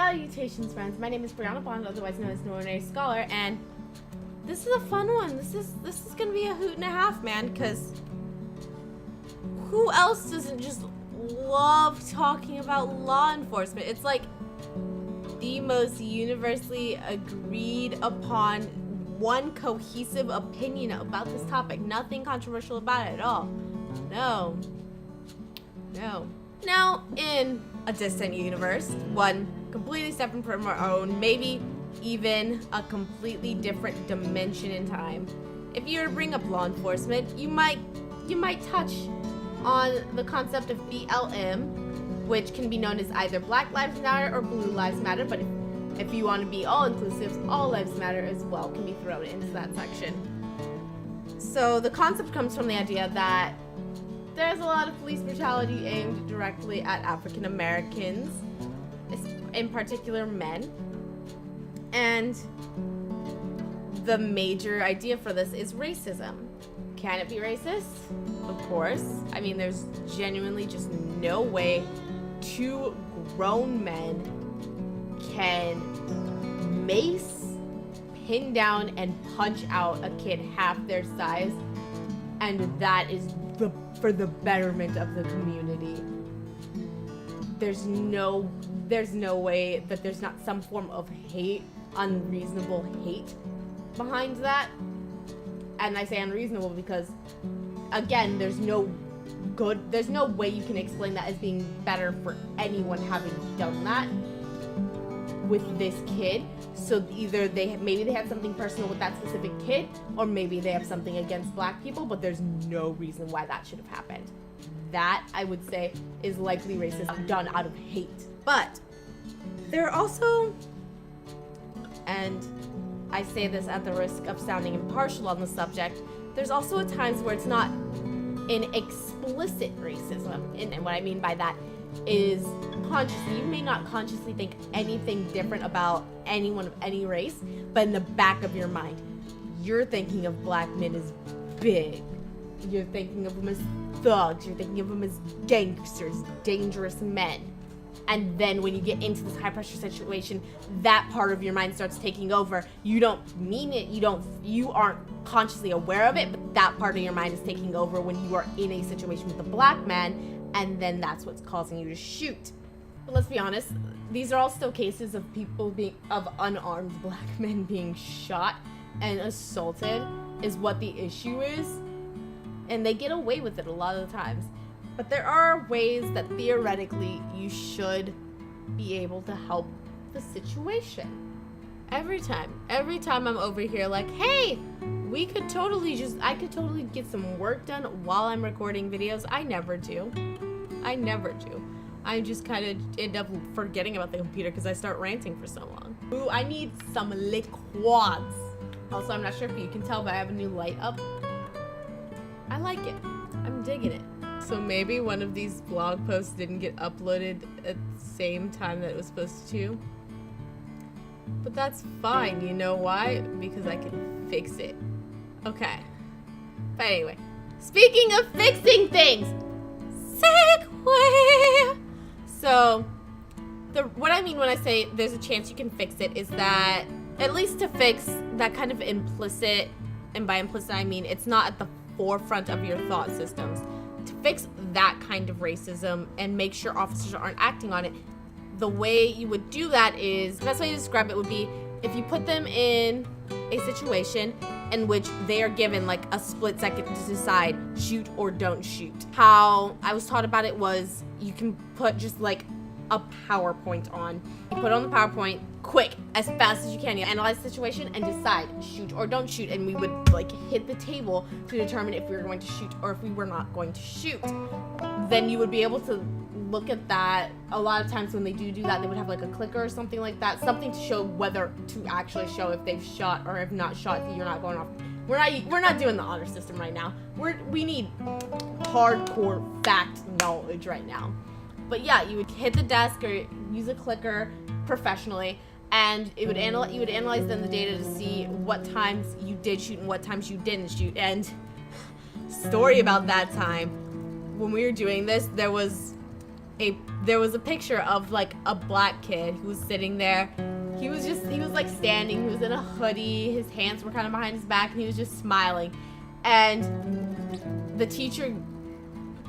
Salutations, friends. My name is Brianna Bond, otherwise known as No Ordinary Scholar, and this is a fun one. This is gonna be a hoot and a half, man, because who else doesn't just love talking about law enforcement? It's like the most universally agreed upon one cohesive opinion about this topic. Nothing controversial about it at all. No. Now, in a distant universe, one completely separate from our own, maybe even a completely different dimension in time, if you were to bring up law enforcement, you might touch on the concept of BLM, which can be known as either Black Lives Matter or Blue Lives Matter, but if you want to be all-inclusive, all lives matter as well can be thrown into that section. So the concept comes from the idea that there's a lot of police brutality aimed directly at African Americans, in particular men. And the major idea for this is racism. Can it be racist? Of course. I mean, there's genuinely just no way two grown men can mace, pin down, and punch out a kid half their size, and that is for the betterment of the community. There's no way that there's not some form of hate, unreasonable hate behind that. And I say unreasonable because, again, there's no way you can explain that as being better for anyone having done that with this kid. So either maybe they have something personal with that specific kid, or maybe they have something against black people, but there's no reason why that should have happened. That, I would say, is likely racism done out of hate. But there are also, and I say this at the risk of sounding impartial on the subject, there's also times where it's not an explicit racism. And what I mean by that is consciously, you may not consciously think anything different about anyone of any race, but in the back of your mind, you're thinking of black men as big. You're thinking of them as thugs. You're thinking of them as gangsters, dangerous men. And then when you get into this high pressure situation, that part of your mind starts taking over. You don't mean it. You aren't consciously aware of it, but that part of your mind is taking over when you are in a situation with a black man, and then that's what's causing you to shoot. But let's be honest, these are all still cases of of unarmed black men being shot and assaulted is what the issue is. And they get away with it a lot of the times. But there are ways that theoretically you should be able to help the situation. Every time I'm over here like, hey, I could totally get some work done while I'm recording videos. I never do. I just kind of end up forgetting about the computer because I start ranting for so long. Ooh, I need some liquids. Also, I'm not sure if you can tell, but I have a new light up. I like it. I'm digging it. So maybe one of these blog posts didn't get uploaded at the same time that it was supposed to. But that's fine. You know why? Because I can fix it. Okay. But anyway, speaking of fixing things, segue. So, what I mean when I say there's a chance you can fix it is that at least to fix that kind of implicit, and by implicit I mean it's not at the forefront of your thought systems. To fix that kind of racism and make sure officers aren't acting on it, the way you would do that is, the best way to describe it would be if you put them in a situation in which they are given like a split second to decide shoot or don't shoot. How I was taught about it was you can put just like a PowerPoint on. You put on the PowerPoint quick, as fast as you can. You analyze the situation and decide shoot or don't shoot, and we would like hit the table to determine if we were going to shoot or if we were not going to shoot. Then you would be able to look at that. A lot of times when they do that, they would have like a clicker or something like that, something to show whether to actually show if they've shot or if not shot, if you're not going off. We're not doing the honor system right now. We need hardcore fact knowledge right now. But yeah, you would hit the desk or use a clicker professionally, and you would analyze then the data to see what times you did shoot and what times you didn't shoot. And story about that time when we were doing this, there was there was a picture of like a black kid who was sitting there. He was like standing, he was in a hoodie, his hands were kind of behind his back, and he was just smiling. And the teacher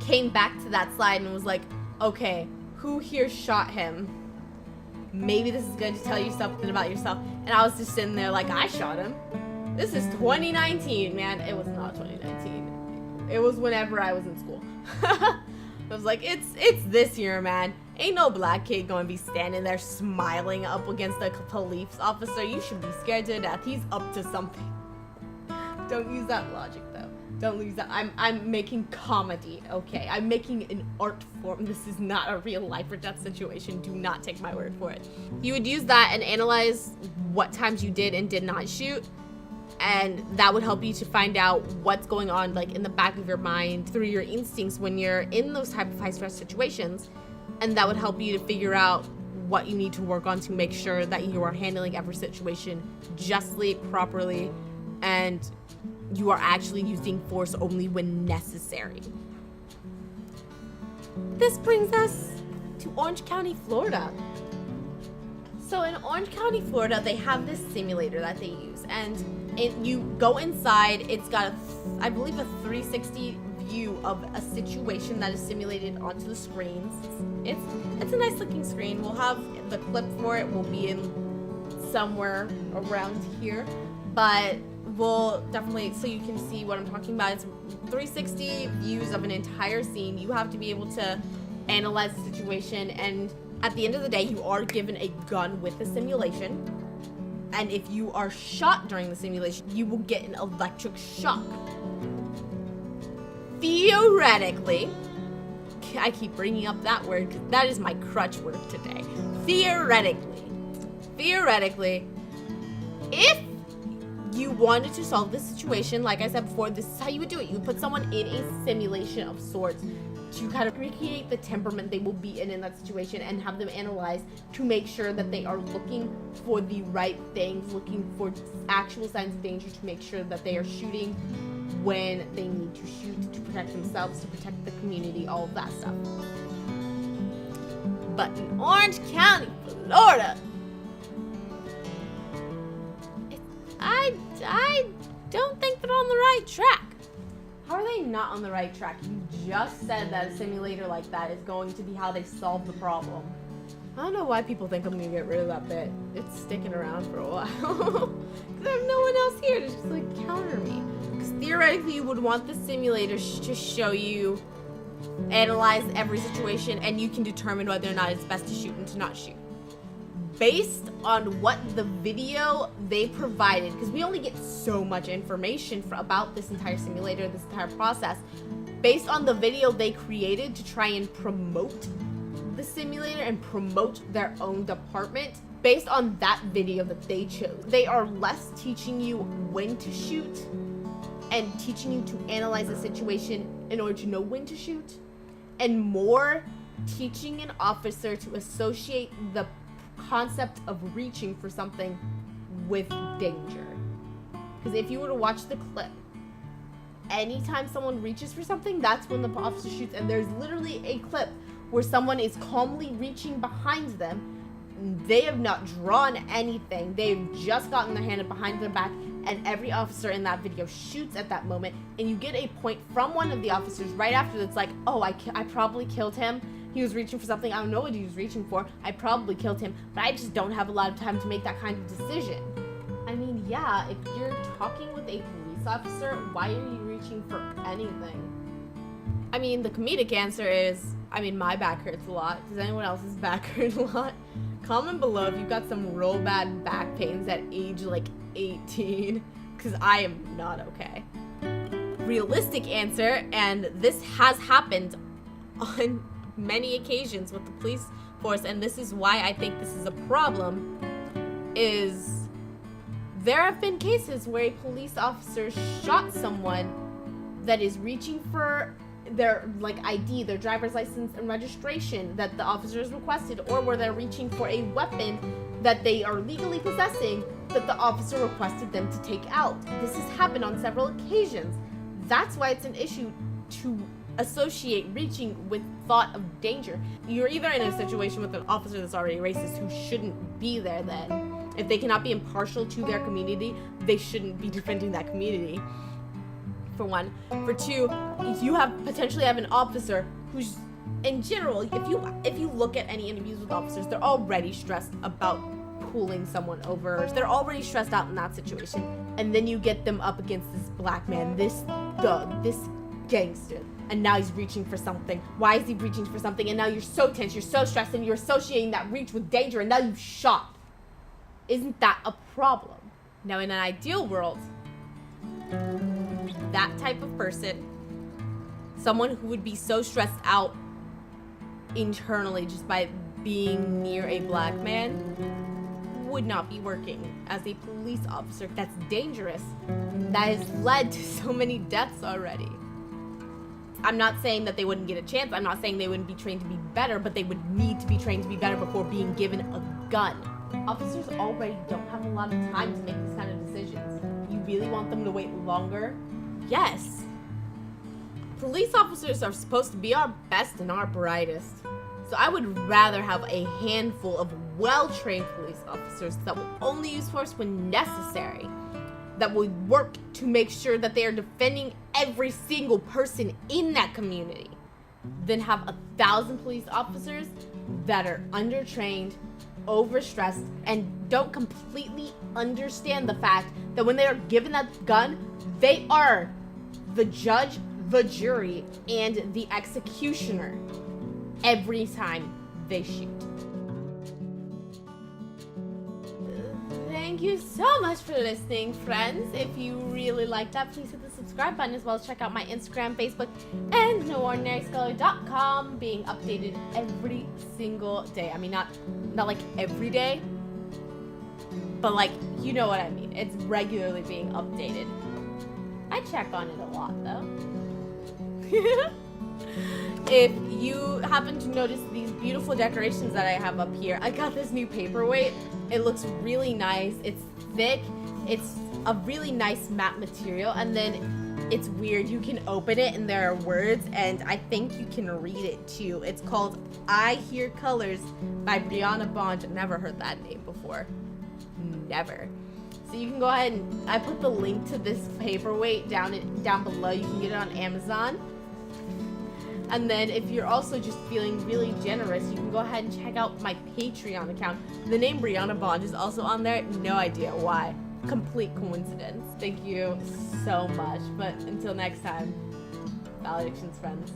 came back to that slide and was like, okay, who here shot him? Maybe this is going to tell you something about yourself. And I was just sitting there like, I shot him. This is 2019, man. It was not 2019. It was whenever I was in school. I was like, it's this year, man. Ain't no black kid gonna be standing there smiling up against a police officer. You should be scared to death. He's up to something. Don't use that logic, though. Don't use that. I'm making comedy, okay? I'm making an art form. This is not a real life or death situation. Do not take my word for it. You would use that and analyze what times you did and did not shoot. And that would help you to find out what's going on, like, in the back of your mind through your instincts when you're in those type of high stress situations. And that would help you to figure out what you need to work on to make sure that you are handling every situation justly, properly, and you are actually using force only when necessary. This brings us to Orange County, Florida. So in Orange County, Florida, they have this simulator that they use, and you go inside. It's got, I believe, a 360 view of a situation that is simulated onto the screens. It's a nice looking screen. We'll have the clip for it. Will be in somewhere around here, but we'll definitely, so you can see what I'm talking about. It's 360 views of an entire scene. You have to be able to analyze the situation, and at the end of the day, you are given a gun with the simulation. And if you are shot during the simulation, you will get an electric shock. Theoretically, I keep bringing up that word because that is my crutch word today. Theoretically, if you wanted to solve this situation, like I said before, this is how you would do it. You would put someone in a simulation of sorts to kind of recreate the temperament they will be in that situation and have them analyze to make sure that they are looking for the right things, looking for actual signs of danger, to make sure that they are shooting when they need to shoot, to protect themselves, to protect the community, all of that stuff. But in Orange County, Florida, I don't think they're on the right track. How are they not on the right track? You just said that a simulator like that is going to be how they solve the problem. I don't know why people think I'm gonna get rid of that bit. It's sticking around for a while. Because I have no one else here to just like counter me. Because theoretically you would want the simulator to show you, analyze every situation, and you can determine whether or not it's best to shoot and to not shoot. Based on what the video they provided, because we only get so much information about this entire simulator, this entire process, based on the video they created to try and promote the simulator and promote their own department, based on that video that they chose, they are less teaching you when to shoot and teaching you to analyze a situation in order to know when to shoot, and more teaching an officer to associate the concept of reaching for something with danger. Because if you were to watch the clip, anytime someone reaches for something, that's when the officer shoots. And there's literally a clip where someone is calmly reaching behind them. They have not drawn anything. They've just gotten their hand behind their back, and every officer in that video shoots at that moment. And you get a point from one of the officers right after that's like, oh, I probably killed him. He was reaching for something. I don't know what he was reaching for. I probably killed him, but I just don't have a lot of time to make that kind of decision. I mean, yeah, if you're talking with a police officer, why are you reaching for anything? I mean, the comedic answer is, I mean, my back hurts a lot. Does anyone else's back hurt a lot? Comment below if you've got some real bad back pains at age like 18, because I am not okay. Realistic answer, and this has happened on many occasions with the police force, and this is why I think this is a problem, is there have been cases where a police officer shot someone that is reaching for their like ID, their driver's license and registration that the officers requested, or where they're reaching for a weapon that they are legally possessing that the officer requested them to take out. This has happened on several occasions. That's why it's an issue to associate reaching with thought of danger. You're either in a situation with an officer that's already racist who shouldn't be there then. If they cannot be impartial to their community, they shouldn't be defending that community, for one. For two, you potentially have an officer who's, in general, if you look at any interviews with officers, they're already stressed about pulling someone over. They're already stressed out in that situation. And then you get them up against this black man, this thug, this gangster. And now he's reaching for something. Why is he reaching for something? And now you're so tense, you're so stressed, and you're associating that reach with danger, and now you've shot. Isn't that a problem? Now, in an ideal world, that type of person, someone who would be so stressed out internally just by being near a black man, would not be working as a police officer. That's dangerous. That has led to so many deaths already. I'm not saying that they wouldn't get a chance. I'm not saying they wouldn't be trained to be better, but they would need to be trained to be better before being given a gun. Officers already don't have a lot of time to make these kind of decisions. You really want them to wait longer? Yes. Police officers are supposed to be our best and our brightest. So I would rather have a handful of well-trained police officers that will only use force when necessary, that will work to make sure that they are defending every single person in that community, than have 1,000 police officers that are undertrained, overstressed, and don't completely understand the fact that when they are given that gun, they are the judge, the jury, and the executioner every time they shoot. Thank you so much for listening, friends. If you really like that, please hit the subscribe button, as well as check out my Instagram, Facebook, and NoOrdinaryScholar.com, being updated every single day. I mean, not like every day, but like, you know what I mean. It's regularly being updated. I check on it a lot, though. If you happen to notice these beautiful decorations that I have up here, I got this new paperweight. It looks really nice. It's thick. It's a really nice matte material, and then it's weird. You can open it and there are words, and I think you can read it too. It's called I Hear Colors by Brianna Bond. Never heard that name before. Never. So you can go ahead and I put the link to this paperweight down below. You can get it on Amazon. And then if you're also just feeling really generous, you can go ahead and check out my Patreon account. The name Brianna Bond is also on there. No idea why. Complete coincidence. Thank you so much. But until next time, valedictions, friends.